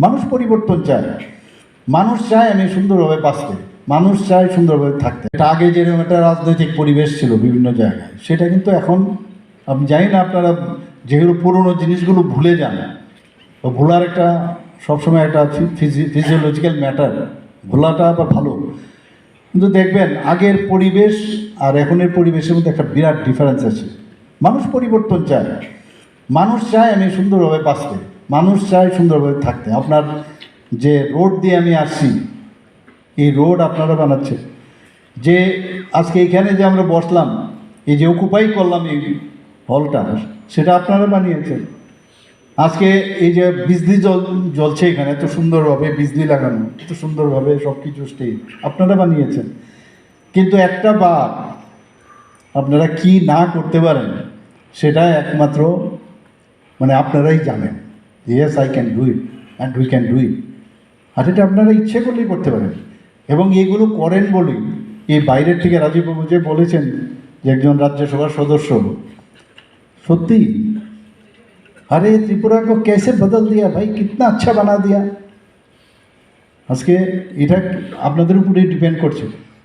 মানুষ পরিবর্তন চায়, মানুষ চায় আমি সুন্দরভাবে বাঁচতে, মানুষ চায় সুন্দরভাবে থাকতে। এটা আগে যেরকম একটা রাজনৈতিক পরিবেশ ছিল বিভিন্ন জায়গায়, সেটা কিন্তু এখন আমি জানি না, আপনারা যেগুলো পুরনো জিনিসগুলো ভুলে যান, তো ভোলার একটা সবসময় একটা ফিজিওলজিক্যাল ম্যাটার, ভোলাটা আবার ভালো। কিন্তু দেখবেন আগের পরিবেশ আর এখনের পরিবেশের মধ্যে একটা বিরাট ডিফারেন্স আছে। মানুষ পরিবর্তন চায়, মানুষ চায় আমি সুন্দরভাবে বাঁচতে, মানুষ চায় সুন্দরভাবে থাকতে। আপনার যে রোড দিয়ে আমি আসছি, এই রোড আপনারা বানাচ্ছে, যে আজকে এইখানে যে আমরা বসলাম, এই যে অকুপাই করলাম এই হলটা, সেটা আপনারা বানিয়েছেন। আজকে এই যে বিজলি জ্বলছে এখানে এত সুন্দরভাবে, বিজলি লাগানো এত সুন্দরভাবে, সব কিছু স্টেজ আপনারা বানিয়েছেন। কিন্তু একটা বার আপনারা কি না করতে পারেন সেটা একমাত্র মানে আপনারাই জানেন। Yes, I can do it and we can do it. আর এটা আপনারা ইচ্ছে করলেই করতে পারেন, এবং এগুলো করেন বলেই এই বাইরের থেকে রাজীব বাবু যে বলেছেন যে একজন রাজ্যসভার সদস্য, সত্যি अरे त्रिपुरा को कैसे बदल दिया भाई, कितना अच्छा बना दिया। আজকে এটা আপনাদের উপরেই ডিপেন্ড করছে।